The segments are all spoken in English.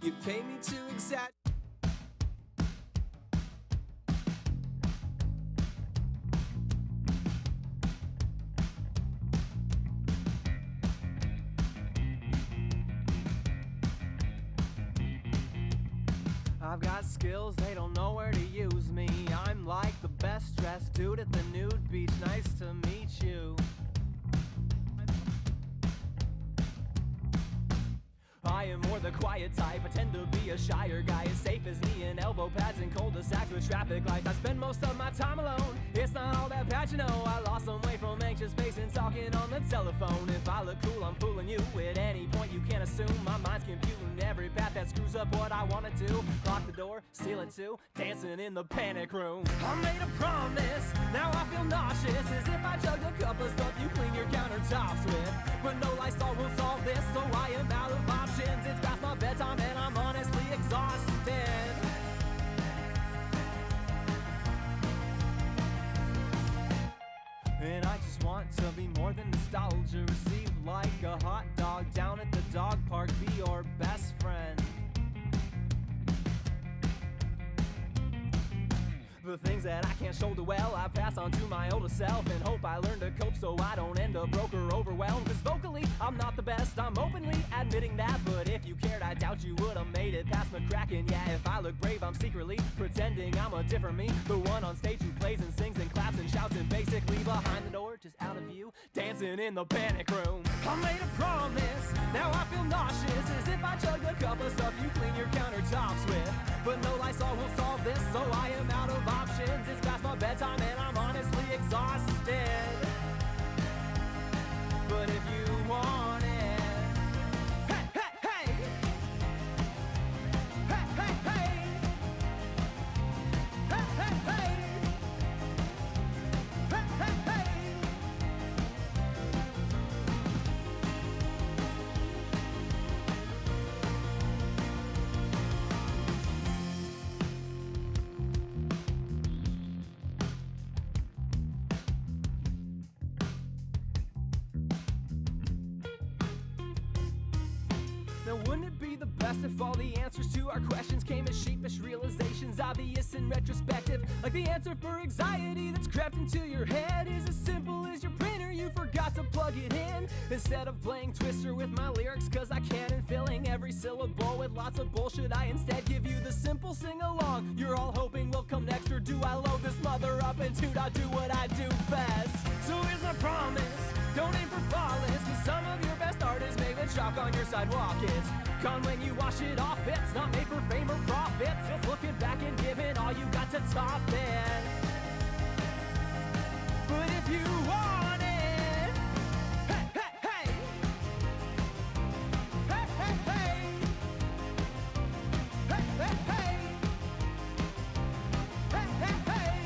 You pay me to exact. I've got skills, they don't know where to use me. I'm like the best dressed dude at the nude beach. Nice to meet you. I am more the quiet type, I tend to be a shyer guy, as safe as knee and elbow pads and cul-de-sacs with traffic lights. I spend most of my time alone, it's not all that bad, you know. I lost some weight from anxious pacing, talking on the telephone. If I look cool, I'm fooling you. At any point you can't assume my mind's computing every path that screws up what I wanna do. Lock the door, seal it too, dancing in the panic room. I made a promise, now I feel nauseous, as if I chugged a cup of stuff you clean your countertops with. But no Lysol will solve this, so I am out of options. It's past my bedtime and I'm honestly exhausted. And I just want to be more than nostalgia. Receive like a hot dog down at the dog park. Be your best friend. The things that I can't shoulder well, I pass on to my older self and hope I learn to cope so I don't end up broke or overwhelmed. Cause vocally, I'm not the best, I'm openly admitting that. But if you cared, I doubt you would've made it past McCracken. Yeah, if I look brave, I'm secretly pretending I'm a different me. The one on stage who plays and sings and claps and shouts and basically behind the door, just out of view, dancing in the panic room. I made a promise, now I feel nauseous, as if I chugged a cup of stuff you clean your countertops with. But no Lysol will solve this, so I am out of options. It's past my bedtime and I'm honestly exhausted. But if you want it, hey, hey, hey, hey, hey, hey, hey, hey, hey, hey, hey, hey. Now wouldn't it be the best if all the answers to our questions came as sheepish realizations, obvious and retrospective? Like the answer for anxiety that's crept into your head is as simple as your printer, you forgot to plug it in. Instead of playing Twister with my lyrics cause I can and filling every syllable with lots of bullshit, I instead give you the simple sing-along you're all hoping will come next. Or do I load this mother up and do not do what I do best? So here's my promise, don't aim for flawless, cause some of your best art is made with chalk on your sidewalk. It's gone when you wash it off, it's not made for fame or profits. It's looking back and giving all you got to top it. But if you want it, hey, hey, hey, hey, hey, hey, hey, hey, hey, hey, hey, hey.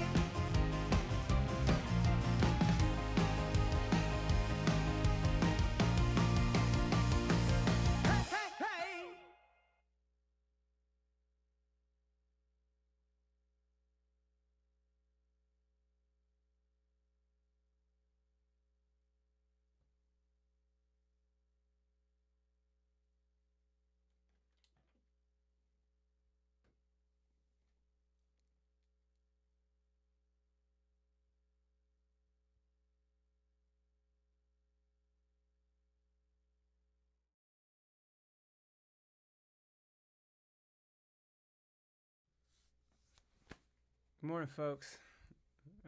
Good morning, folks.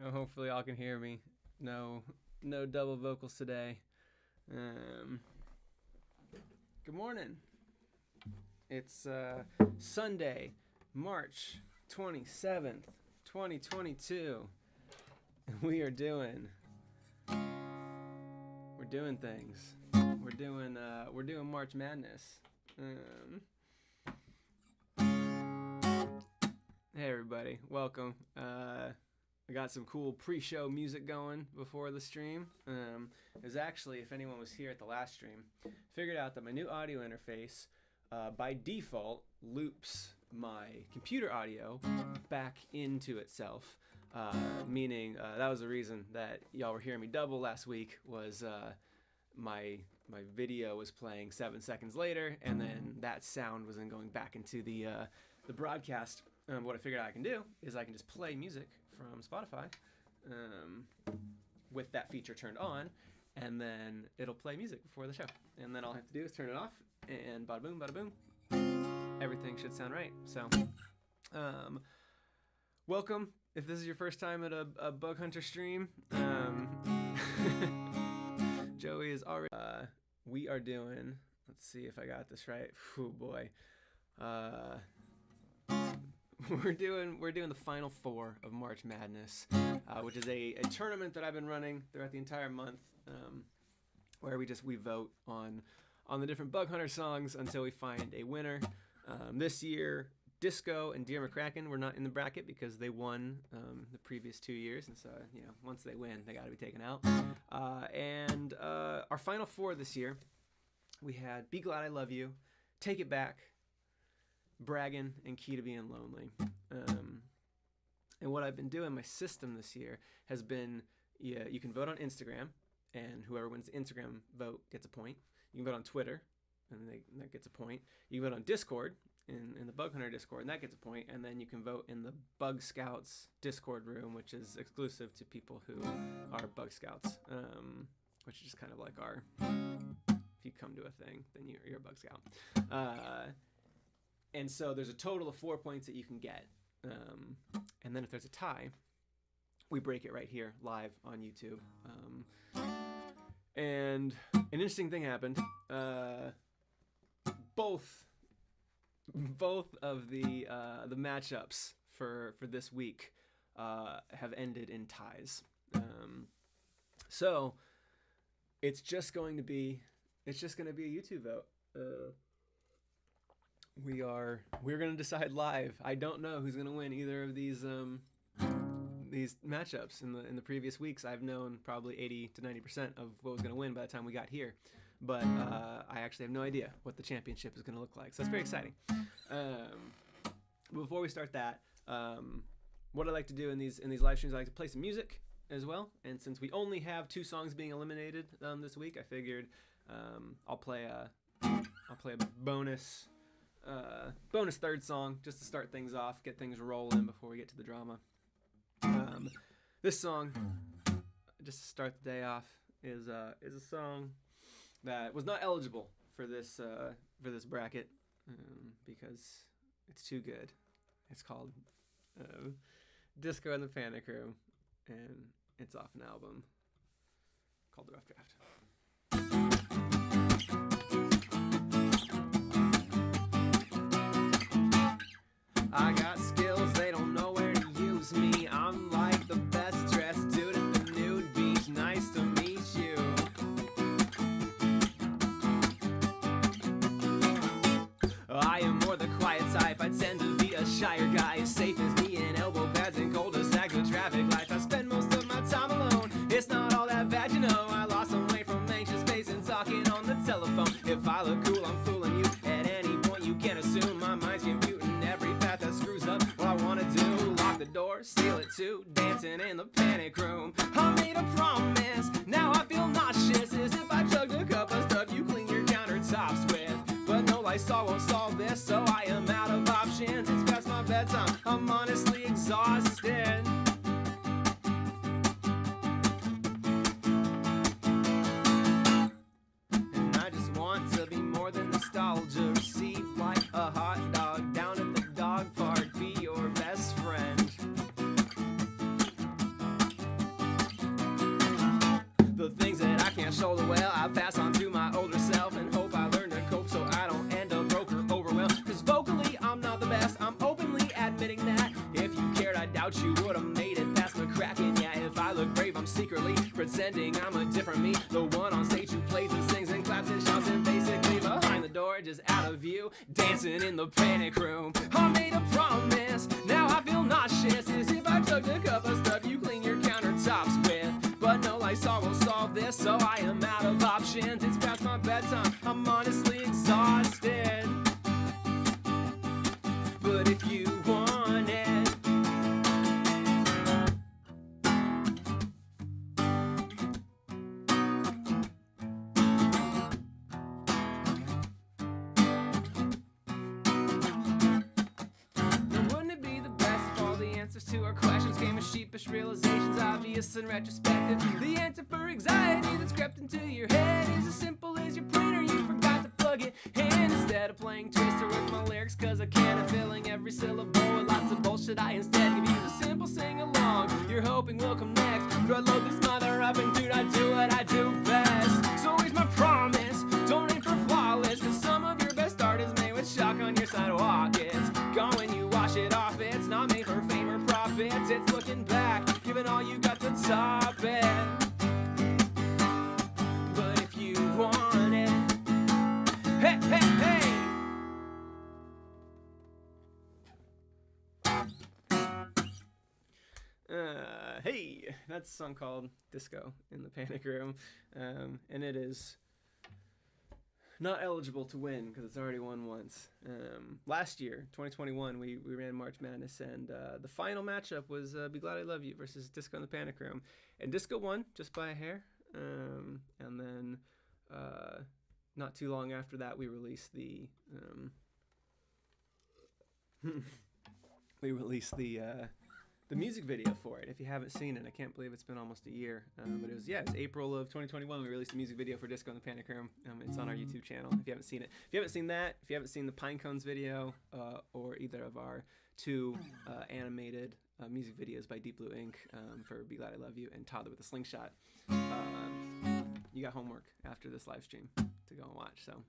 Hopefully y'all can hear me. No double vocals today. Good morning. It's Sunday, March 27th, 2022. We are doing things. We're doing March Madness. Hey everybody, welcome. I got some cool pre-show music going before the stream. It was actually, if anyone was here at the last stream, figured out that my new audio interface by default loops my computer audio back into itself, meaning that was the reason that y'all were hearing me double last week, was my my video was playing 7 seconds later, and then that sound was then going back into the broadcast. What I figured out I can do is I can just play music from Spotify with that feature turned on, and then it'll play music before the show. And then all I have to do is turn it off, and bada boom, bada boom. Everything should sound right. So, welcome. If this is your first time at a Bug Hunter stream, Joey is already... we are doing... Let's see if I got this right. Oh boy. We're doing the Final Four of March Madness, which is a tournament that I've been running throughout the entire month, where we vote on the different Bug Hunter songs until we find a winner. This year, Disco and Deer McCracken were not in the bracket because they won the previous 2 years, and so once they win, they got to be taken out. And our Final Four this year, we had Be Glad I Love You, Take It Back, Braggin', and Key to Being Lonely. And what I've been doing, my system this year has been, you can vote on Instagram, and whoever wins the Instagram vote gets a point. You can vote on Twitter, and that gets a point. You can vote on Discord, in the Bug Hunter Discord, and that gets a point. And then you can vote in the Bug Scouts Discord room, which is exclusive to people who are Bug Scouts, which is just kind of like our, if you come to a thing, then you're a Bug Scout. And so there's a total of 4 points that you can get. And then if there's a tie, we break it right here live on YouTube. And an interesting thing happened. Both of the matchups for this week have ended in ties. So it's just going to be a YouTube vote. We're going to decide live. I don't know who's going to win either of these matchups. In the previous weeks, I've known probably 80 to 90% of what was going to win by the time we got here. But I actually have no idea what the championship is going to look like. So that's very exciting. Before we start that, what I like to do in these live streams, I like to play some music as well. And since we only have 2 songs being eliminated this week, I figured I'll play a bonus third song just to start things off, get things rolling before we get to the drama. This song, just to start the day off, is a song that was not eligible for this bracket because it's too good. It's called Disco in the Panic Room, and it's off an album called The Rough Draft. I got skills, they don't know where to use me. I'm like the best dressed dude at the nude beach. Nice to meet you. I am more the quiet type. I tend to be a shyer guy, safe as knee and elbow pads and cul-de-sacs with traffic lights. I spend most of my time alone. It's not all that bad, you know. I lost some weight from anxious pace and talking on the telephone. If I look cool, I'm fooling you. At any point, you can assume my mind's computing every path that screws up what I wanna do. Lock the door, seal it too. Dancing in the panic room. I made a promise. Now I feel nauseous as if I chugged a cup of stuff you clean your countertops with. But no Lysol won't solve this, so I am out of options. It's past my bedtime. I'm honestly exhausted. And I just want to be more than nostalgia. Receive like a hot dog down at the dog park. Be your best friend. The things that I can't shoulder well, I pass on to my older self and hope I learn to cope so I don't end up broke or overwhelmed. Cause vocally I'm not the best, I'm openly admitting that. If you cared, I doubt you would've made it past McCracken. Yeah, if I look brave, I'm secretly pretending I'm a different me. The one on stage who plays and sings and claps and shouts and basically behind the door, just out of view, dancing in the panic room. I made a promise, now I feel nauseous as if I chugged a cup of stuff you clean your countertops with. But no Lysol will solve this, so I am out of options. It's past my bedtime, I'm honestly exhausted. But if you want it, sheepish realizations, obvious and retrospective. The answer for anxiety that's crept into your head is as simple as your printer, you forgot to plug it in. Instead of playing Twister with my lyrics, cause I can't, I'm filling every syllable with lots of bullshit, I instead give you a simple sing-along you're hoping will come next. Do I load this mother up and do I do what I do best? So here's my promise, don't aim for flawless, cause some of your best art is made with chalk on your sidewalk. It's gone when you wash it off, it's not made for fame or profits, it's looking back, giving all you got to top it. But if you want it, hey, hey, hey! Hey, that's a song called Disco in the Panic Room, and it is not eligible to win because it's already won once. Last year, 2021, we ran March Madness, and the final matchup was Be Glad I Love You versus Disco in the Panic Room, and Disco won just by a hair. And then not too long after that, we released the the music video for it. If you haven't seen it, I can't believe it's been almost a year. But it was April of 2021. We released a music video for Disco in the Panic Room. It's on our YouTube channel if you haven't seen it. If you haven't seen that, if you haven't seen the Pine Cones video or either of our two animated music videos by Deep Blue Ink for Be Glad I Love You and Toddler with a Slingshot, you got homework after this live stream to go and watch. So.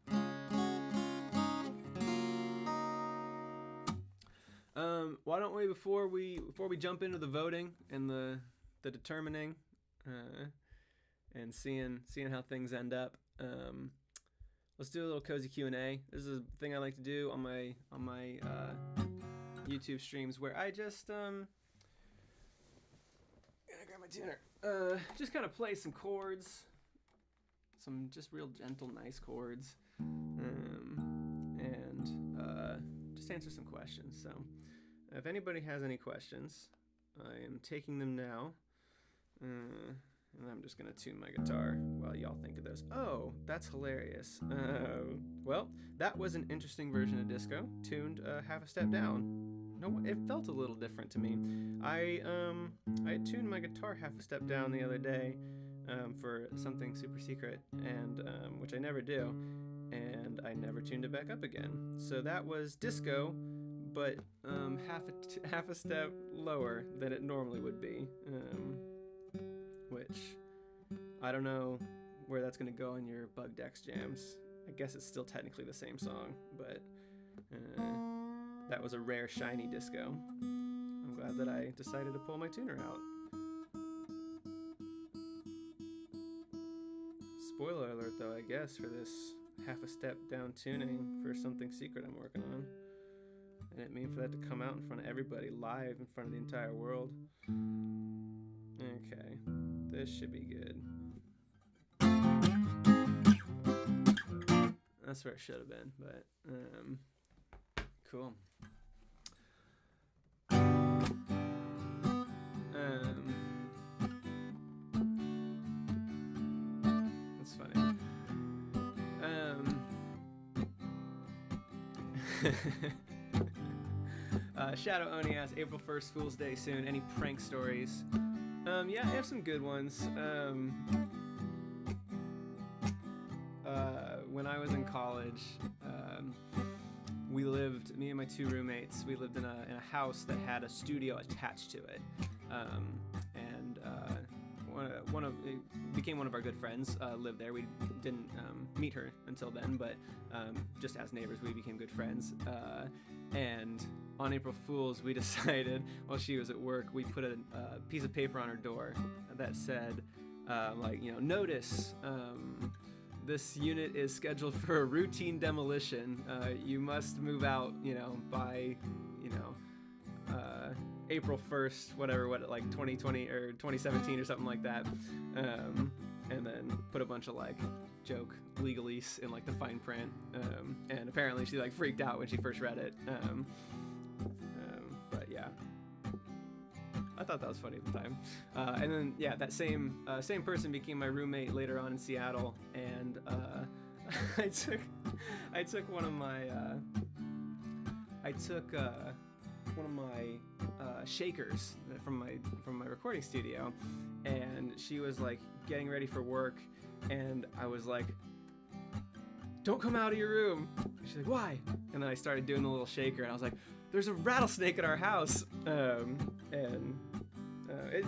Why don't we, before we jump into the voting and the determining and seeing how things end up, let's do a little cozy Q&A. This is a thing I like to do on my YouTube streams where I just gotta grab my tuner. Just kind of play some chords, some just real gentle, nice chords, and just answer some questions. So. If anybody has any questions, I am taking them now. And I'm just going to tune my guitar while y'all think of those. Oh, that's hilarious. Well, that was an interesting version of Disco, tuned half a step down. No, it felt a little different to me. I tuned my guitar half a step down the other day for something super secret, and which I never do, and I never tuned it back up again. So that was Disco, but half a step lower than it normally would be, which I don't know where that's going to go in your Bug Dex jams. I guess it's still technically the same song, but that was a rare shiny Disco. I'm glad that I decided to pull my tuner out. Spoiler alert though, I guess, for this half a step down tuning for something secret I'm working on. I didn't mean for that to come out in front of everybody live in front of the entire world. Okay, this should be good. That's where it should have been, but cool. That's funny. Shadow Oni asks, April 1st, Fool's Day soon. Any prank stories? Yeah, I have some good ones. When I was in college, me and my two roommates, we lived in a house that had a studio attached to it. And it became one of our good friends, lived there. We didn't meet her until then, but just as neighbors, we became good friends. And on April Fool's, we decided, while she was at work, we put a piece of paper on her door that said, notice, this unit is scheduled for a routine demolition. You must move out, by, April 1st, like 2020 or 2017 or something like that. And then put a bunch of joke legalese in the fine print. And apparently she freaked out when she first read it. But yeah, I thought that was funny at the time. And then that same person became my roommate later on in Seattle, and I took one of my shakers from my recording studio, and she was like getting ready for work, and I was like, "Don't come out of your room." She's like, "Why?" And then I started doing the little shaker, and I was like, "There's a rattlesnake in our house."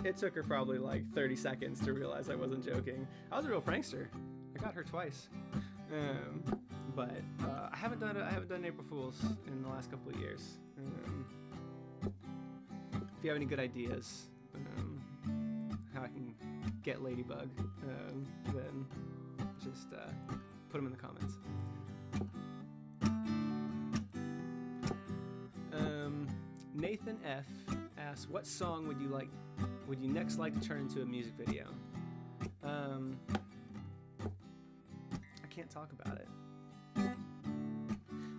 It took her probably like 30 seconds to realize I wasn't joking. I was a real prankster. I got her twice. But I haven't done April Fools in the last couple of years. If you have any good ideas, how I can get Ladybug, then just put them in the comments. Nathan F asks, "What song would you next like to turn into a music video?" I can't talk about it.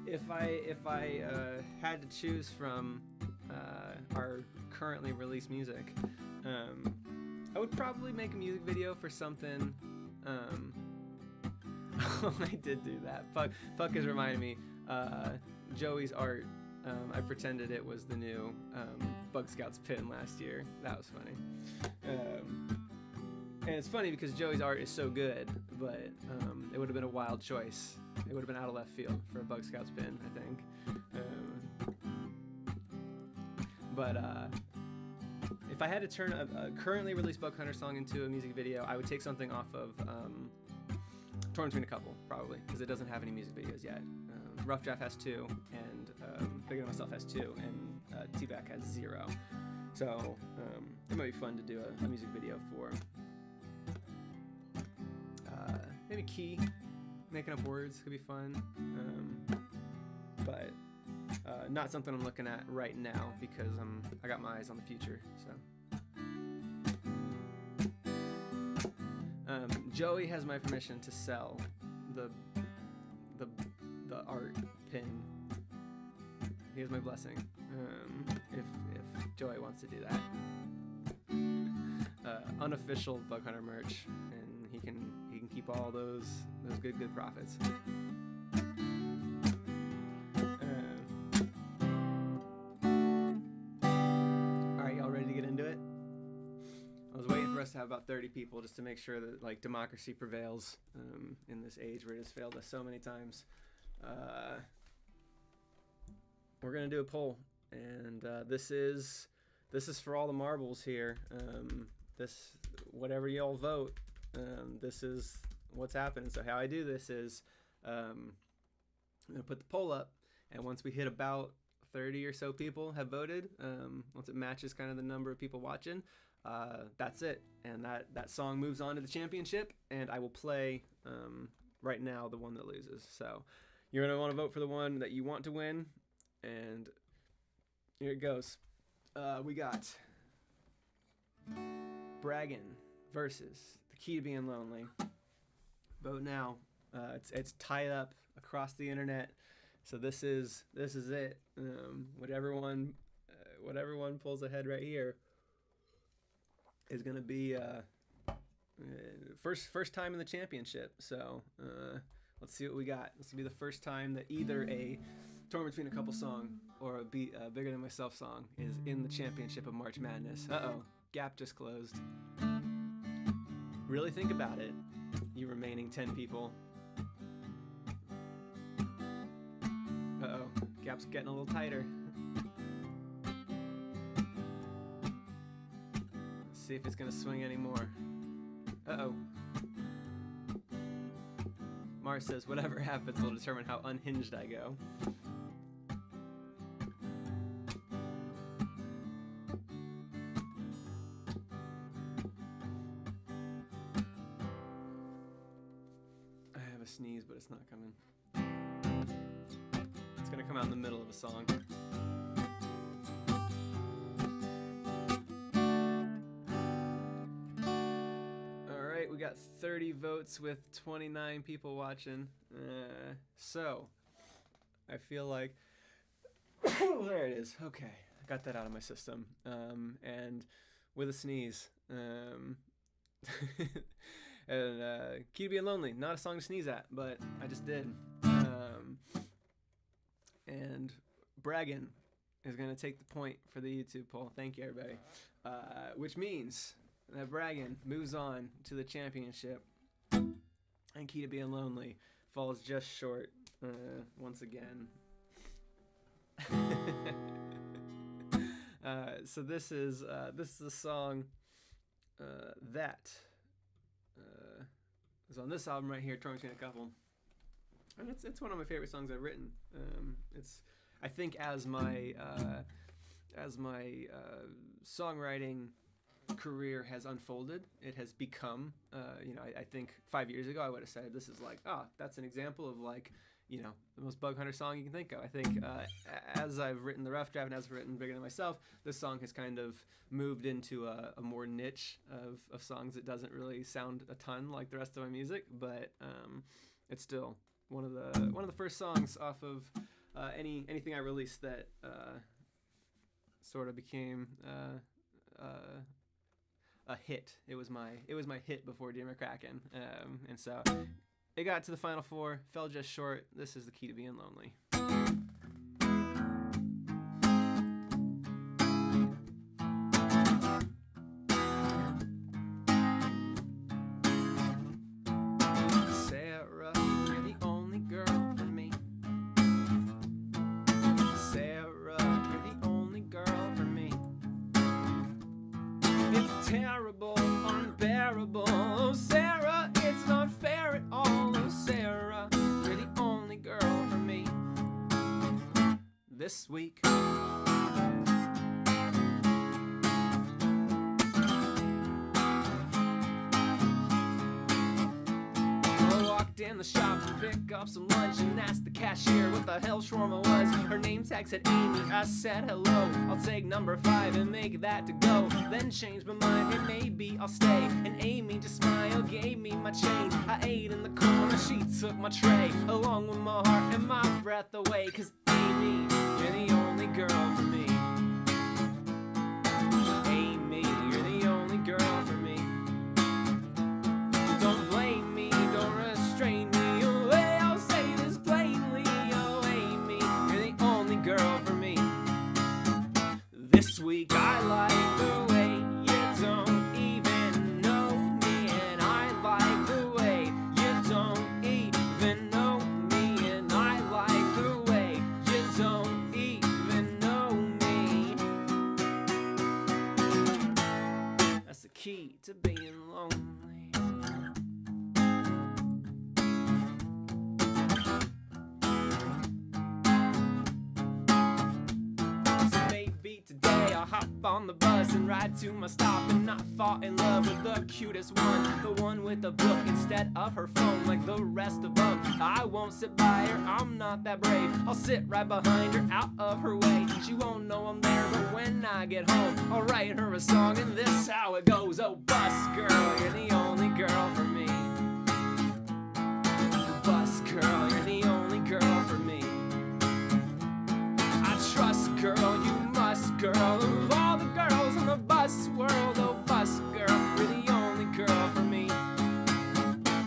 If I had to choose from our currently released music, I would probably make a music video for something. Oh, I did do that. Fuck is reminding me. Joey's art. I pretended it was the new Bug Scouts pin last year. That was funny. And it's funny because Joey's art is so good, but it would have been a wild choice. It would have been out of left field for a Bug Scouts pin, I think. But if I had to turn a currently released Bug Hunter song into a music video, I would take something off of Torn Between a Couple, probably, because it doesn't have any music videos yet. Rough Draft has 2, and Bigger Than Myself has 2, and T-Back has 0. So it might be fun to do a music video for maybe Key. Making up words could be fun, but not something I'm looking at right now because I got my eyes on the future. So Joey has my permission to sell the art pin. He has my blessing. If Joey wants to do that, unofficial Bug Hunter merch, and he can keep all those good profits. All right, y'all ready to get into it? I was waiting for us to have about 30 people just to make sure that like democracy prevails in this age where it has failed us so many times. We're gonna do a poll, and this is for all the marbles here. This, whatever y'all vote, this is what's happening. So how I do this is I'm gonna put the poll up, and once we hit about 30 or so people have voted, once it matches kind of the number of people watching, that's it, and that song moves on to the championship, and I will play right now the one that loses. So you're gonna want to vote for the one that you want to win, and here it goes. We got Braggin' versus The Key to Being Lonely. Vote now. It's tied up across the internet, so this is it. Whatever one pulls ahead right here is gonna be first time in the championship. So let's see what we got. This will be the first time that either a Torn Between a Couple song or a Bigger Than Myself song is in the championship of March Madness. Gap just closed. Really think about it, you remaining 10 people. Gap's getting a little tighter. Let's see if it's gonna swing anymore. Mars says, "Whatever happens will determine how unhinged I go." I have a sneeze, but it's not coming. It's gonna come out in the middle of a song. We got 30 votes with 29 people watching. So I feel like there it is. Okay, I got that out of my system. And with a sneeze. And Key to Being Lonely, not a song to sneeze at, but I just did. And Braggin', is going to take the point for the YouTube poll. Thank you, everybody. Which means that Braggin moves on to the championship, and Key to Being Lonely falls just short once again. So this is a song that is on this album right here, Torn Between a Couple, and it's one of my favorite songs I've written. It's, I think, as my songwriting career has unfolded, it has become, I think 5 years ago I would have said this is like, that's an example of like, the most Bug Hunter song you can think of. I think as I've written the rough draft and as I've written Bigger Than Myself, this song has kind of moved into a more niche of songs that doesn't really sound a ton like the rest of my music, but it's still one of the first songs off of anything I released that sort of became a hit. It was my hit before Dear McCracken, and so it got to the final four, fell just short. This is the Key to Being Lonely. Sarah, you're the only girl for me. Sarah, you're the only girl for me. It's terrible, unbearable. Oh, Sarah, it's not fair at all. Oh, Sarah, you're the only girl for me. This week, I walked in the shop to pick up some lunch and asked the cashier what the hell shawarma was. Her name tag said Amy. I said hello, I'll take number 5 and make that to go. Then changed my mind and maybe I'll stay. And Amy just smiled, gave me my change. I ate in the corner, she took my tray, along with my heart and my breath away. Cause Amy, you're the only girl for me. Amy, you're the only girl for me. Don't blame me, don't restrain me. Oh, I'll say this plainly. Oh, Amy, you're the only girl for me. This week I like the way you don't even know me, and I like the way you don't even know me, and I like the way you don't even know me. That's the key to being lonely. Today I'll hop on the bus and ride to my stop and not fall in love with the cutest one, the one with the book instead of her phone like the rest of them. I won't sit by her, I'm not that brave. I'll sit right behind her, out of her way. She won't know I'm there, but when I get home I'll write her a song, and this is how it goes. Oh, bus girl, you're the only girl for me. Bus girl, you're the only girl for me. I trust, girl, you must, girl, of all the girls in the bus world. Oh, bus girl, you're the only girl for me.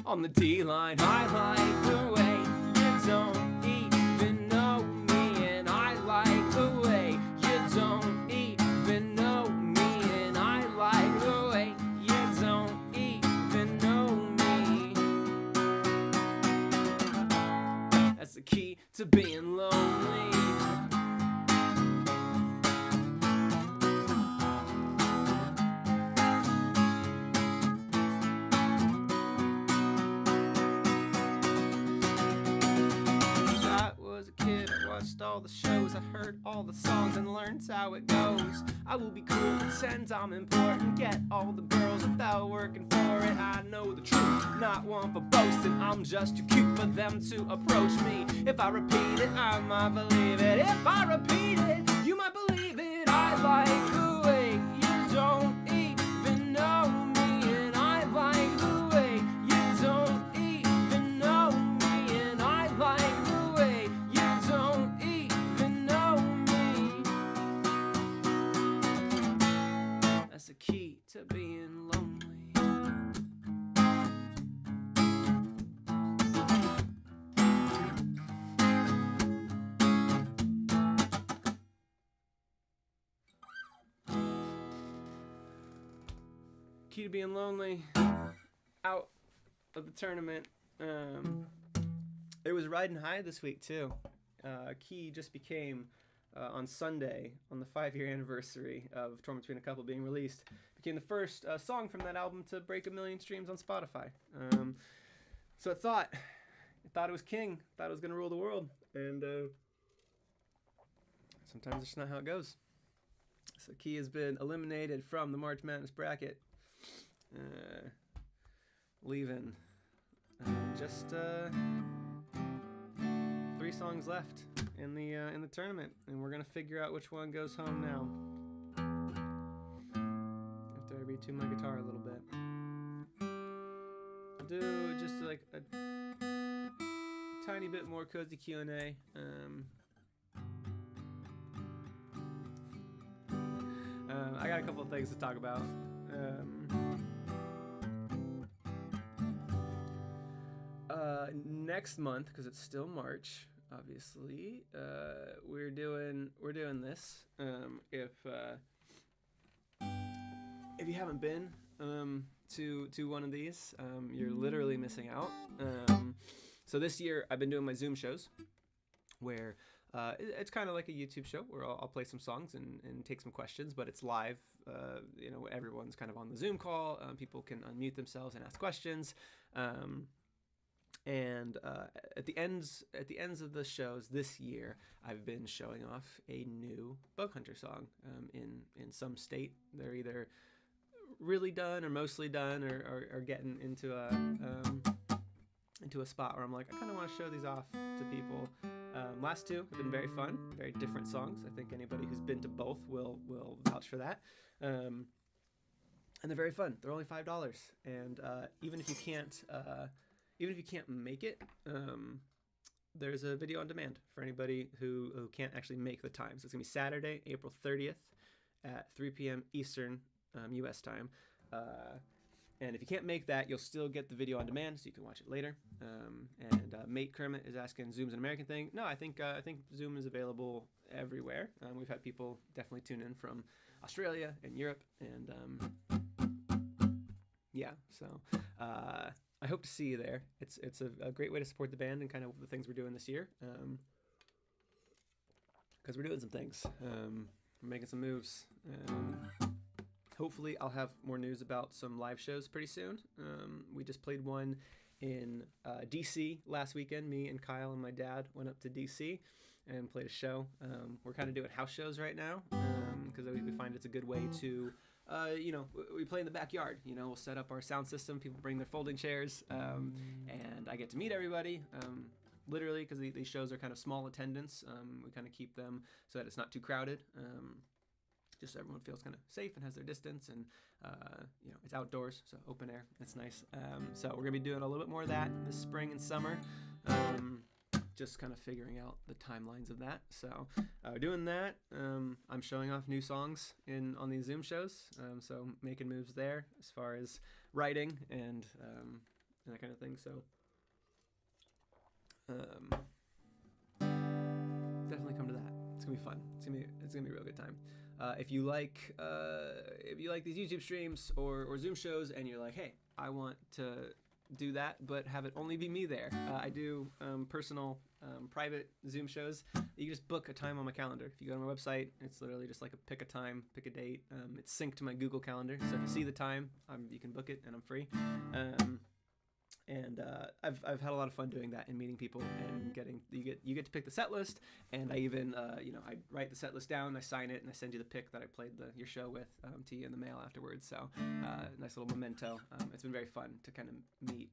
On the D-line, I like the way you don't even know me, and I like the way you don't even know me, and I like the way you don't even know me. That's the key to being lonely. All the shows, I heard all the songs and learned how it goes. I will be cool, pretend I'm important, get all the girls without working for it. I know the truth, not one for boasting. I'm just too cute for them to approach me. If I repeat it, I might believe it. If I repeat it, you might believe it. I like the way you don't even know me, and I like the way you don't even know me, and I like the way you don't even know me. That's the key to being lonely. Key to Being Lonely out of the tournament. It was riding high this week too. Key just became on Sunday, on the 5-year anniversary of Torn Between a Couple being released, became the first song from that album to break 1 million streams on Spotify. So it thought it was king, thought it was gonna rule the world, and sometimes it's not how it goes. So Key has been eliminated from the March Madness bracket, leaving just 3 songs left in the tournament, and we're gonna figure out which one goes home now. After I retune my guitar a little bit, I'll do just like a tiny bit more cozy Q&A. I got a couple of things to talk about. Next month, because it's still March, obviously, we're doing this. If you haven't been to one of these, you're literally missing out. So this year I've been doing my Zoom shows, where it's kind of like a YouTube show where I'll play some songs and take some questions, but it's live. Everyone's kind of on the Zoom call. People can unmute themselves and ask questions. And at the ends of the shows this year, I've been showing off a new Bug Hunter song in some state. They're either really done or mostly done, or getting into a spot where I'm like, I kind of want to show these off to people. Last 2 have been very fun, very different songs. I think anybody who's been to both will vouch for that. And they're very fun. They're only $5, and even if you can't make it, there's a video on demand for anybody who can't actually make the time. So it's gonna be Saturday, April 30th at 3 p.m. Eastern U.S. time. And if you can't make that, you'll still get the video on demand, so you can watch it later. And Mate Kermit is asking, Zoom's an American thing? No, I think Zoom is available everywhere. We've had people definitely tune in from Australia and Europe, and yeah. So I hope to see you there. It's a great way to support the band and kind of the things we're doing this year. Because we're doing some things. We're making some moves. Hopefully I'll have more news about some live shows pretty soon. We just played one in DC last weekend. Me and Kyle and my dad went up to DC and played a show. We're kind of doing house shows right now because we find it's a good way to, we play in the backyard. We'll set up our sound system. People bring their folding chairs, and I get to meet everybody. Literally, because these shows are kind of small attendance. We kind of keep them so that it's not too crowded. Just so everyone feels kind of safe and has their distance, and it's outdoors, so open air. It's nice. So we're gonna be doing a little bit more of that this spring and summer. Just kind of figuring out the timelines of that. So doing that. I'm showing off new songs on these Zoom shows. So making moves there as far as writing and that kind of thing. So definitely come to that. It's gonna be fun. It's gonna be a real good time. If you like these YouTube streams or Zoom shows, and you're like, hey, I want to do that, but have it only be me there. I do personal, private Zoom shows. You can just book a time on my calendar. If you go to my website, it's literally just like pick a time, pick a date. It's synced to my Google Calendar, so if you see the time, you can book it, and I'm free. And I've had a lot of fun doing that and meeting people and you get to pick the set list, and I even I write the set list down, I sign it, and I send you the pick that I played your show with to you in the mail afterwards. So nice little memento. It's been very fun to kind of meet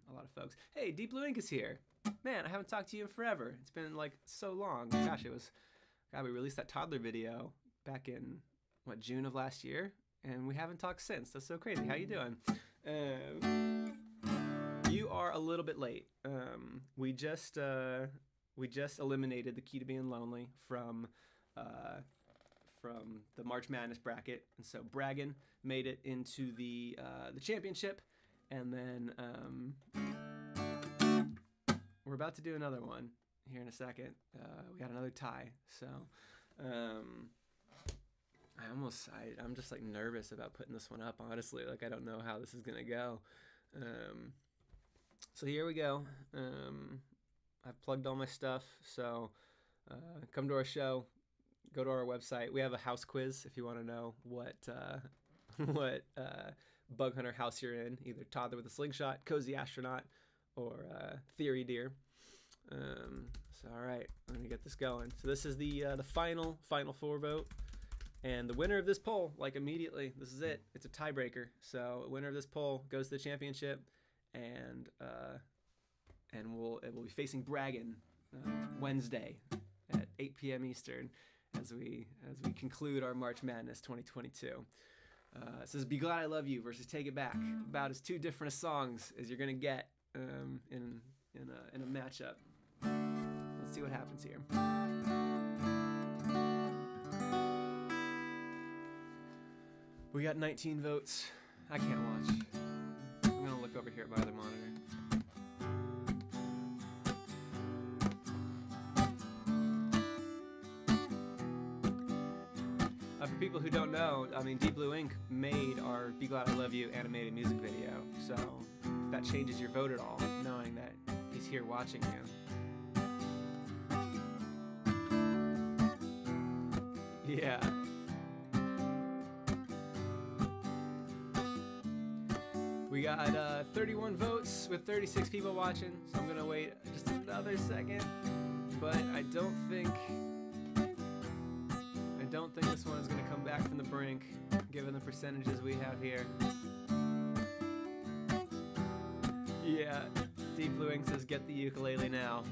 a lot of folks. Hey, Deep Blue Ink is here. Man, I haven't talked to you in forever. It's been like so long. Gosh, we released that toddler video back in June of last year, and we haven't talked since. That's so crazy. How you doing? You are a little bit late. We just eliminated the Key to Being Lonely from the March Madness bracket, and so Braggin made it into the championship, and then we're about to do another one here in a second. We got another tie, so I'm just like nervous about putting this one up, honestly. Like, I don't know how this is gonna go. So here we go. I've plugged all my stuff, so come to our show, go to our website. We have a house quiz if you want to know what bug hunter house you're in, either Toddler with a Slingshot, Cozy Astronaut, or Theory Deer. So all right, I'm gonna get this going. So this is the final four vote, and the winner of this poll, like immediately, this is it. It's a tiebreaker. So the winner of this poll goes to the championship, and it will be facing Braggin Wednesday at 8 p.m. Eastern as we conclude our March Madness 2022. This is "Be Glad I Love You" versus "Take It Back." About as two different songs as you're gonna get in a matchup. Let's see what happens here. We got 19 votes. I can't watch. I'm gonna look over here at my other monitor. For people who don't know, I mean, Deep Blue Ink made our "Be Glad I Love You" animated music video. So if that changes your vote at all, knowing that he's here watching you. Yeah. We got 31 votes with 36 people watching, so I'm gonna wait just another second. But I don't think this one is gonna come back from the brink, given the percentages we have here. Yeah, Deep Blue Ink says get the ukulele now.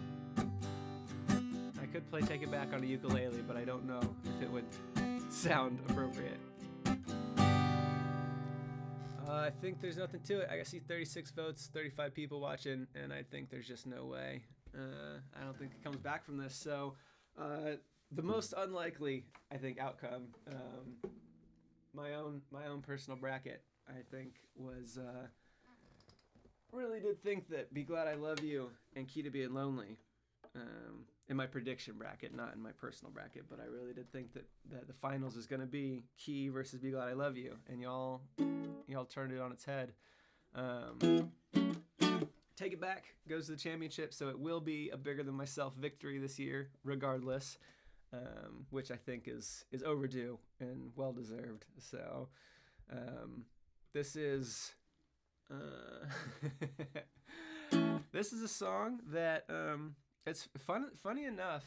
I could play "Take It Back" on a ukulele, but I don't know if it would sound appropriate. I think there's nothing to it. I see 36 votes, 35 people watching, and I think there's just no way. I don't think it comes back from this. So the most unlikely, I think, outcome, my own personal bracket, I think, was really did think that "Be Glad I Love You" and "Key to Being Lonely" in my prediction bracket, not in my personal bracket, but I really did think that the finals is going to be Key versus "Be Glad I Love You," and y'all turned it on its head. "Take It Back" goes to the championship, so it will be a bigger than myself victory this year, regardless, which I think is overdue and well deserved. So this is this is a song that it's funny enough.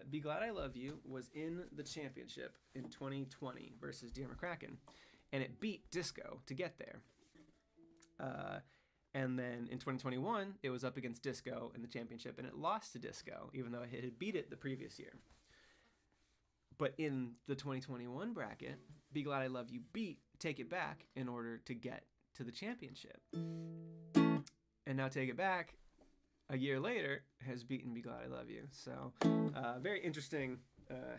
"Be Glad I Love You" was in the championship in 2020 versus Deer McCracken, and it beat Disco to get there. And then in 2021, it was up against Disco in the championship, and it lost to Disco, even though it had beat it the previous year. But in the 2021 bracket, "Be Glad I Love You" beat "Take It Back" in order to get to the championship. And now "Take It Back," a year later, has beaten "Be Glad I Love You." So very interesting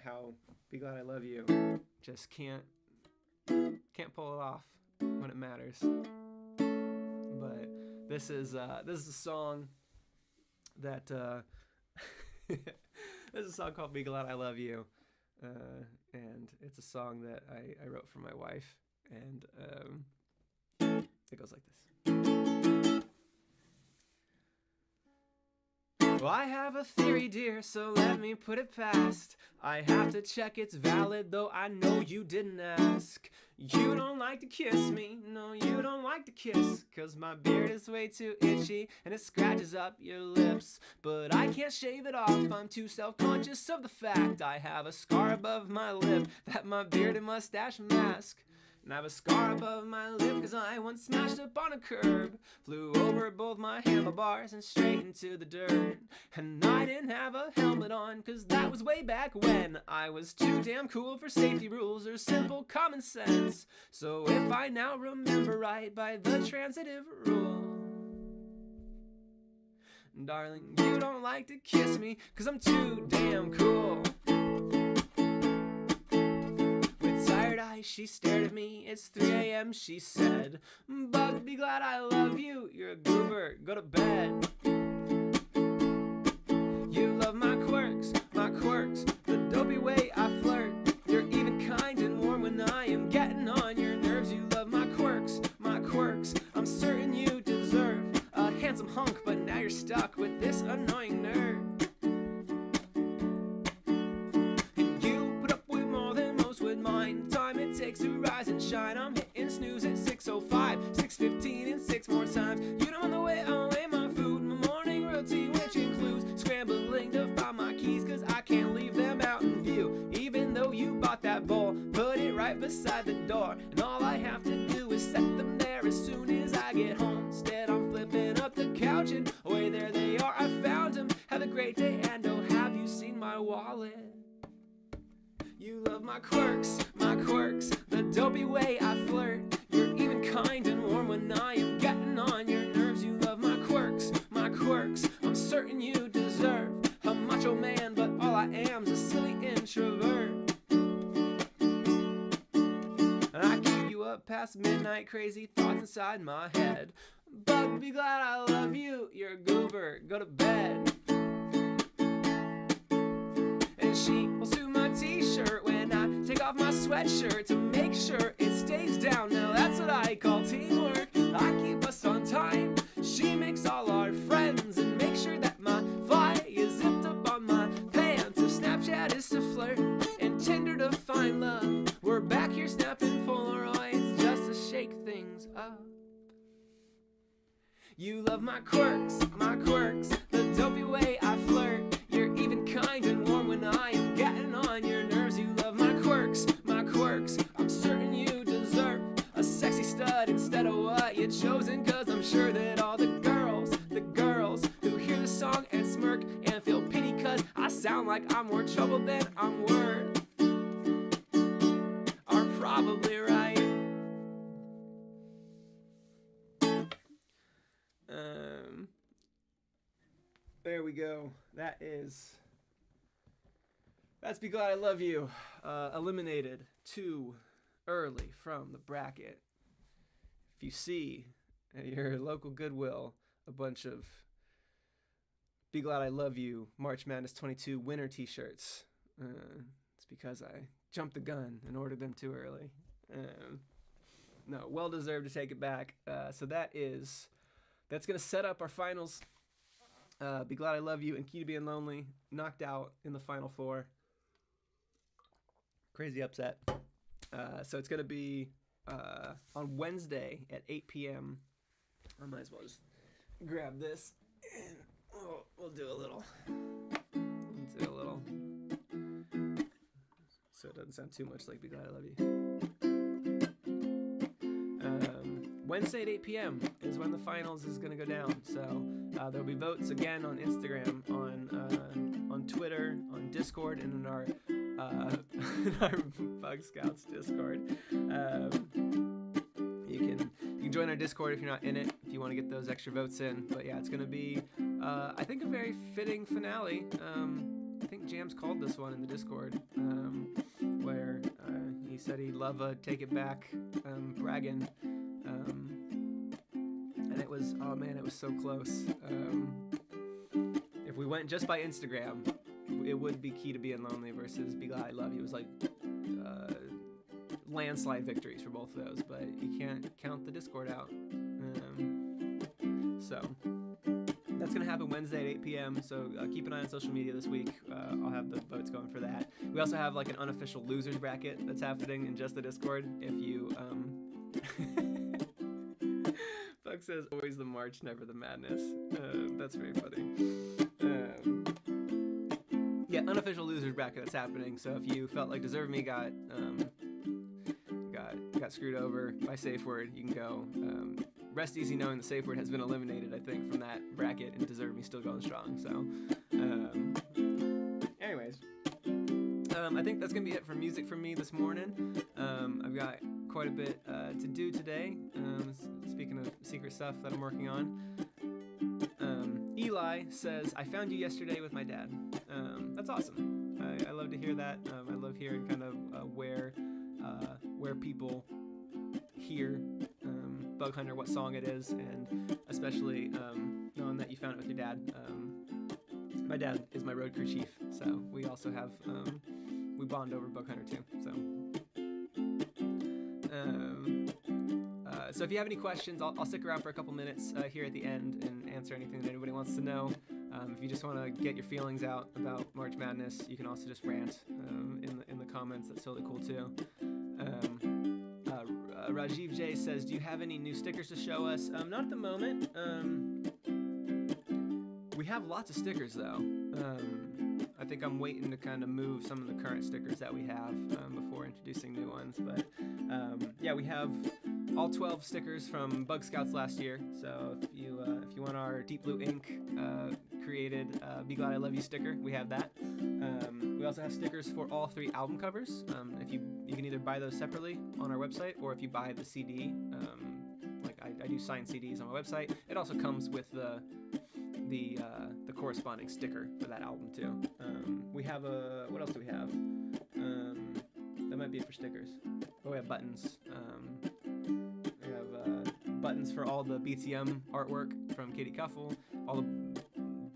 how "Be Glad I Love You" just can't pull it off when it matters. But this is a song that this is a song called "Be Glad I Love You," and it's a song that I wrote for my wife, and it goes like this. "Well, I have a theory, dear, so let me put it past. I have to check it's valid, though I know you didn't ask. You don't like to kiss me, no, you don't like to kiss, 'cause my beard is way too itchy and it scratches up your lips. But I can't shave it off, I'm too self-conscious of the fact I have a scar above my lip that my beard and mustache mask. And I have a scar above my lip 'cause I once smashed up on a curb, flew over both my handlebars and straight into the dirt. And I didn't have a helmet on 'cause that was way back when I was too damn cool for safety rules or simple common sense. So if I now remember right by the transitive rule, darling, you don't like to kiss me 'cause I'm too damn cool." She stared at me, "It's 3 a.m. she said, "But be glad I love you, you're a goober, go to bed. You love my quirks, the dopey way I flirt. You're even kind and warm when shine. I'm hitting snooze at 6:05, 6:15, and 6 more times. You know, on the way, I'll weigh my food, my morning routine, which includes scrambling to find my keys, cause I can't leave them out in view. Even though you bought that bowl, put it right beside the door, and all I have to do is set them there as soon as I get home. Instead, I'm flipping up the couch, and away there they are, I found them. Have a great day, and oh, have you seen my wallet? You love my quirks, the dopey way I flirt. You're even kind and warm when I am getting on your nerves. You love my quirks, I'm certain you deserve a macho man, but all I am's a silly introvert. And I keep you up past midnight, crazy thoughts inside my head. But be glad I love you, you're a goober, go to bed. And she will sew my t-shirt when I take off my sweatshirt to make sure it stays down. Now that's what I call teamwork. I keep us on time. She makes all our friends and make sure that my fly is zipped up on my pants. If Snapchat is to flirt and Tinder to find love, we're back here snapping Polaroids just to shake things up. You love my quirks, the dopey way I flirt. You're even kind and warm when I am getting on your nerves. You love my quirks, I'm certain you deserve a sexy stud instead of what you've chosen. Cause I'm sure that all the girls who hear the song and smirk and feel pity cause I sound like I'm more trouble than I'm worth are probably right. There we go. That's Be Glad I Love You. Eliminated too early from the bracket. If you see at your local Goodwill a bunch of Be Glad I Love You March Madness 22 winner t-shirts, it's because I jumped the gun and ordered them too early. No, well deserved to take it back. So that's going to set up our finals. Be Glad I Love You and Key to Being Lonely knocked out in the final four. Crazy upset. So it's going to be on Wednesday at 8 p.m. I might as well just grab this and we'll do a little. So it doesn't sound too much like Be Glad I Love You. Wednesday at 8 p.m. is when the finals is going to go down. So there'll be votes again on Instagram, on Twitter, on Discord, and in our Bug Scouts Discord. You can join our Discord if you're not in it, if you want to get those extra votes in. But yeah, it's going to be, I think, a very fitting finale. I think Jams called this one in the Discord, where he said he'd love a Take It Back bragging. And it was, oh man, it was so close. If we went just by Instagram, it would be Key to Being Lonely versus Be Glad I Love You. It was like landslide victories for both of those, but you can't count the Discord out. So that's going to happen Wednesday at 8 p.m. So keep an eye on social media this week. I'll have the votes going for that. We also have like an unofficial losers bracket that's happening in just the Discord. If you Buck says always the March, never the madness. That's very funny. Yeah, unofficial losers bracket that's happening. So if you felt like Deserve Me got screwed over by Safe Word, you can go. Rest easy knowing the Safe Word has been eliminated, I think, from that bracket, and Deserve Me still going strong. So, anyways, I think that's gonna be it for music from me this morning. I've got quite a bit to do today. Speaking of secret stuff that I'm working on, Eli says, I found you yesterday with my dad. That's awesome. I love to hear that. I love hearing kind of where people hear Bug Hunter, what song it is, and especially knowing that you found it with your dad. My dad is my road crew chief, so we also have we bond over Bug Hunter too. So if you have any questions, I'll stick around for a couple minutes here at the end and answer anything that anybody wants to know. If you just want to get your feelings out about March Madness, you can also just rant in the comments. That's totally cool too. Rajiv J says, do you have any new stickers to show us? Not at the moment. We have lots of stickers though. I think I'm waiting to kind of move some of the current stickers that we have before introducing new ones. But yeah, we have all 12 stickers from Bug Scouts last year. So if you want our Deep Blue Ink created Be Glad I Love You sticker, we have that. We also have stickers for all 3 album covers. If you can either buy those separately on our website, or if you buy the CD, like I do signed CDs on my website. It also comes with the corresponding sticker for that album too. We have what else do we have? That might be it for stickers. Oh, we have buttons. We have buttons for all the BTM artwork from Katie Cuffle. All the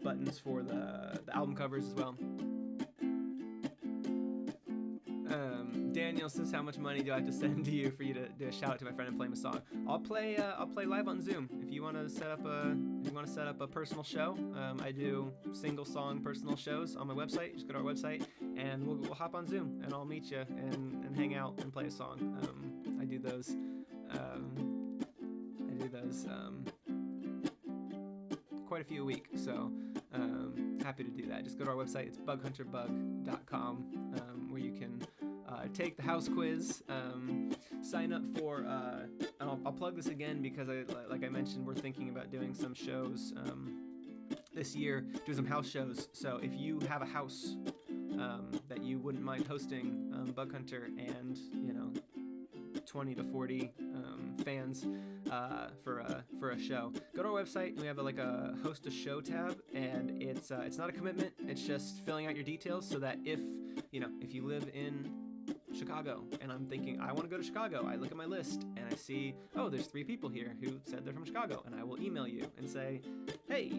buttons for the album covers as well. Daniel says, how much money do I have to send to you for you to do a shout out to my friend and play him a song? I'll play live on Zoom. If you want to set up a personal show, I do single song personal shows on my website. Just go to our website and we'll hop on Zoom and I'll meet you and hang out and play a song. I do those quite a few a week, so happy to do that. Just go to our website. It's bughunterbug.com, where you can take the house quiz, sign up for, and I'll plug this again because like I mentioned, we're thinking about doing some shows this year, do some house shows. So if you have a house that you wouldn't mind hosting Bug Hunter and 20 to 40 fans for a show, go to our website and we have a host a show tab, and it's not a commitment, it's just filling out your details so that if you live in Chicago and I'm thinking I want to go to Chicago, I look at my list and I see, oh, there's 3 people here who said they're from Chicago, and I will email you and say, hey,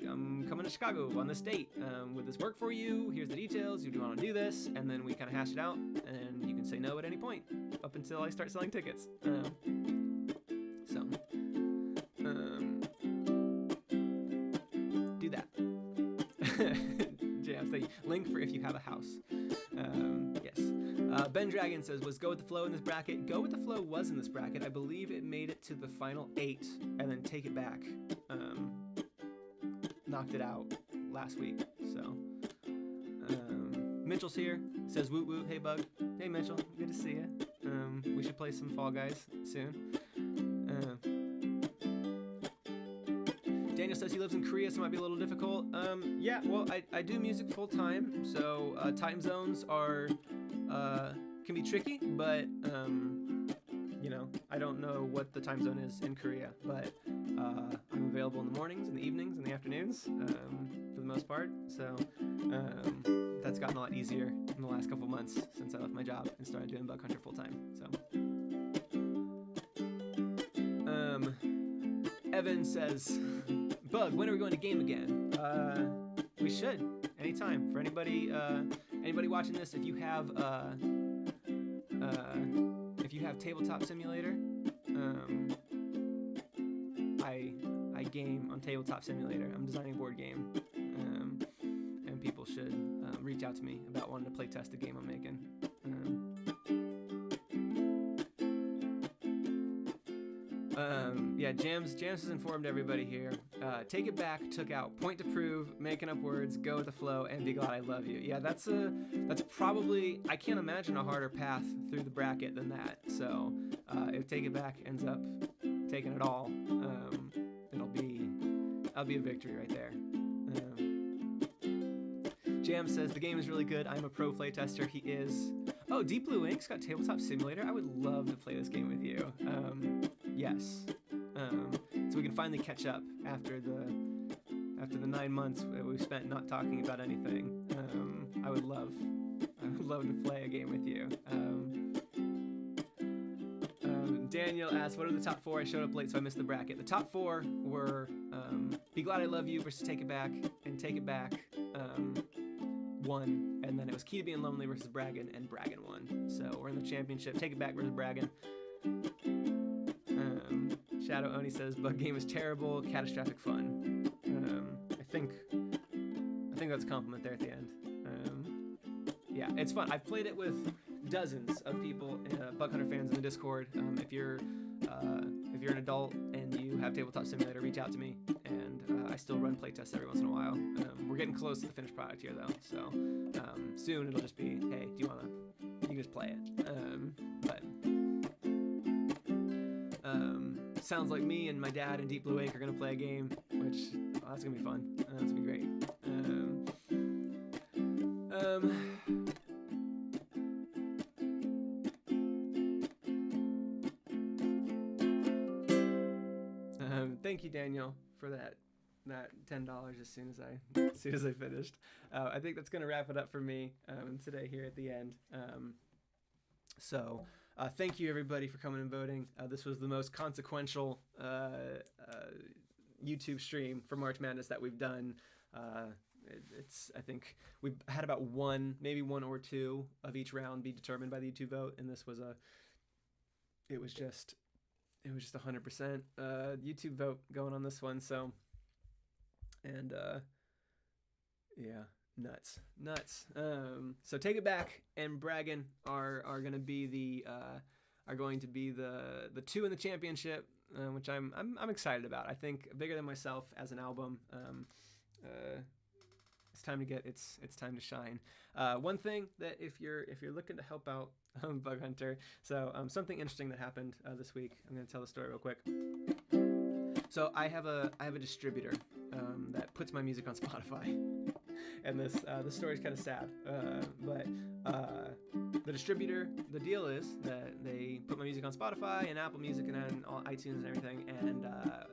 I'm coming to Chicago on this date, would this work for you? Here's the details, you do want to do this, and then we kind of hash it out, and you can say no at any point up until I start selling tickets. Do that. Jams, the link for if you have a house. Yes. Ben Dragon says, was Go With The Flow in this bracket? Go With The Flow was in this bracket. I believe it made it to the final 8 and then Take It Back knocked it out last week. So Mitchell's here, says woot woot. Hey Bug. Hey Mitchell, good to see you. We should play some Fall Guys soon. Daniel says he lives in Korea, so it might be a little difficult. Yeah, well, I do music full time, so time zones are can be tricky, but I don't know what the time zone is in Korea, but I'm available in the mornings, in the evenings, in the afternoons, for the most part. So that's gotten a lot easier in the last couple months since I left my job and started doing Bug Hunter full time. So Evan says, Bug, when are we going to game again? We should, anytime. For anybody watching this, if you have Tabletop Simulator, I game on Tabletop Simulator. I'm designing a board game, and people should reach out to me about wanting to play test the game I'm making. Yeah, Jams has informed everybody here. Take It Back took out Point to Prove, Making Up Words, Go With The Flow, and Be Glad I Love You. Yeah, that's probably, I can't imagine a harder path through the bracket than that. So if Take It Back ends up taking it all, that'll be a victory right there. Jam says the game is really good. I'm a pro playtester. He is. Oh, Deep Blue Ink's got Tabletop Simulator. I would love to play this game with you. Yes. So we can finally catch up after the 9 months that we've spent not talking about anything. I would love to play a game with you. Daniel asked, what are the top 4? I showed up late, so I missed the bracket. The top 4 were Be Glad I Love You versus Take It Back, and Take It Back won, and then it was Key to Being Lonely versus Braggin, and Braggin won. So we're in the championship. Take It Back versus Braggin. Shadow Oni says, Bug game is terrible, catastrophic fun. I think that's a compliment there at the end. Yeah, it's fun. I've played it with dozens of people, Bug Hunter fans in the Discord. If you're an adult and you have Tabletop Simulator, reach out to me, and I still run playtests every once in a while. We're getting close to the finished product here, though, so soon it'll just be, hey, do you wanna? You can just play it. Sounds like me and my dad and Deep Blue Ink are gonna play a game, which that's gonna be fun. That's gonna be great. Thank you, Daniel, for that $10 as soon as I finished. I think that's gonna wrap it up for me today here at the end. Thank you everybody for coming and voting. This was the most consequential YouTube stream for March Madness that we've done. I think we've had about maybe one or two of each round be determined by the YouTube vote, and this was it was just 100% YouTube vote going on this one. So, and yeah, nuts. So Take It Back and Braggin are going to be the two in the championship, which I'm excited about. I think Bigger Than Myself as an album. It's time to shine. One thing that if you're looking to help out Bug Hunter, so something interesting that happened this week. I'm going to tell the story real quick. So I have a distributor that puts my music on Spotify, and this story is kind of sad. But the distributor, the deal is that they put my music on Spotify and Apple Music and on all iTunes and everything, and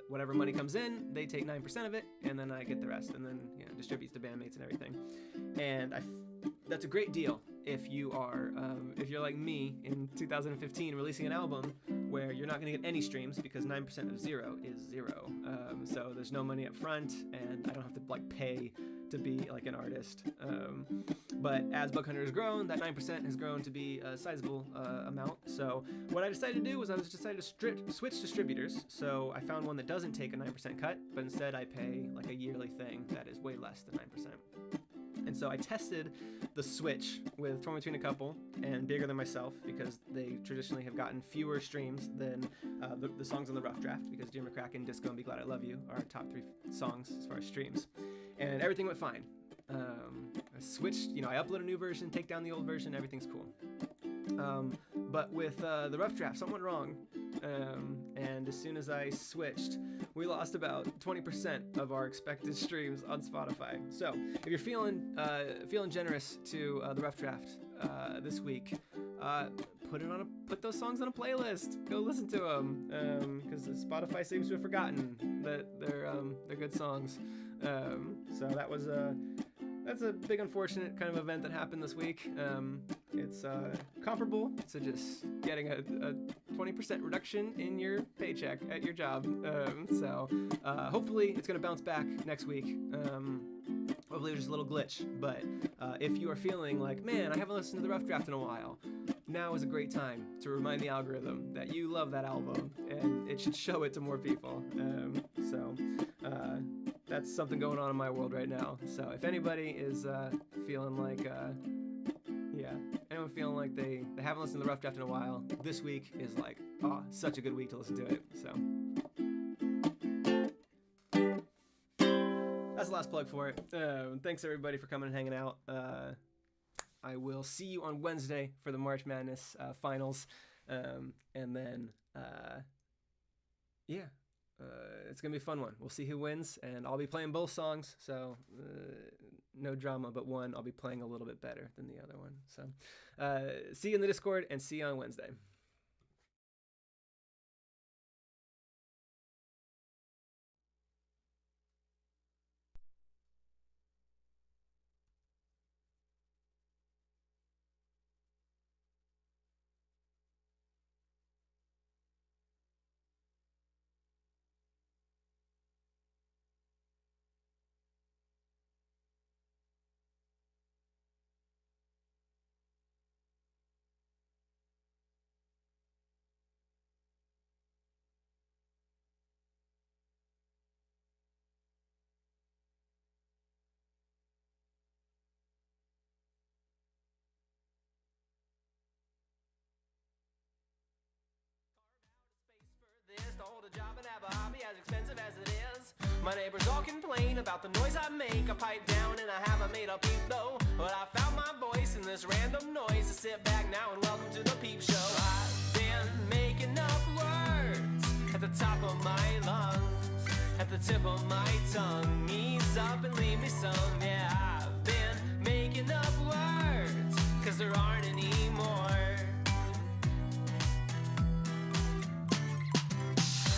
whatever money comes in, they take 9% of it, and then I get the rest, and then distributes to bandmates and everything. And that's a great deal if you're like me in 2015 releasing an album where you're not going to get any streams because 9% of 0 is 0. So there's no money up front, and I don't have to pay to be like an artist. But as Bug Hunter has grown, that 9% has grown to be a sizable amount. So what I decided to do was decided to switch distributors. So I found one that doesn't take a 9% cut, but instead I pay like a yearly thing that is way less than 9%. And so I tested the switch with Torn Between a Couple and Bigger Than Myself, because they traditionally have gotten fewer streams than the songs on the rough draft, because Dear McCracken, Disco, and Be Glad I Love You are top 3 songs as far as streams. And everything went fine. I switched, I upload a new version, take down the old version, everything's cool. But with the rough draft, something went wrong. And as soon as I switched, we lost about 20% of our expected streams on Spotify. So if you're feeling generous to the rough draft this week, put those songs on a playlist. Go listen to them, because Spotify seems to have forgotten that they're good songs. So that's a big unfortunate kind of event that happened this week. It's comparable to just getting a 20% reduction in your paycheck at your job. So hopefully it's going to bounce back next week. Hopefully it was just a little glitch. But if you are feeling like, man, I haven't listened to the rough draft in a while, now is a great time to remind the algorithm that you love that album, and it should show it to more people. That's something going on in my world right now. So if anybody is feeling like, anyone feeling like they haven't listened to the rough draft in a while, this week is like, such a good week to listen to it. So that's the last plug for it. Thanks everybody for coming and hanging out. I will see you on Wednesday for the March Madness finals, and then it's gonna be a fun one. We'll see who wins, and I'll be playing both songs, so no drama, but one I'll be playing a little bit better than the other one. So see you in the Discord, and see you on Wednesday. a job and have a hobby as expensive as it is. My neighbors all complain about the noise I make. I pipe down and I haven't made a peep though. But I found my voice in this random noise. So sit back now and welcome to the peep show. I've been making up words at the top of my lungs, at the tip of my tongue. Ease up and leave me some. Yeah, I've been making up words, cause there aren't any more.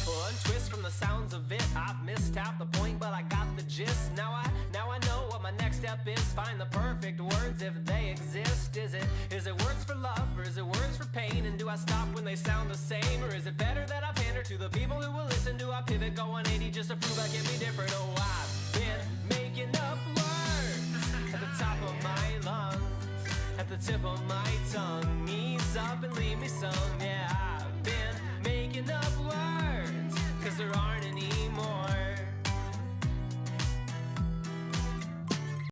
One twist from the sounds of it, I've missed half the point, but I got the gist. Now I know what my next step is. Find the perfect words if they exist. Is it words for love, or is it words for pain? And do I stop when they sound the same, or is it better that I pander to the people who will listen? Do I pivot, go 180 just to prove I can be different? Oh, I've been making up words at the top of my lungs, at the tip of my tongue. Ease up and leave me some. Yeah, I've been making up words, cause there aren't any more.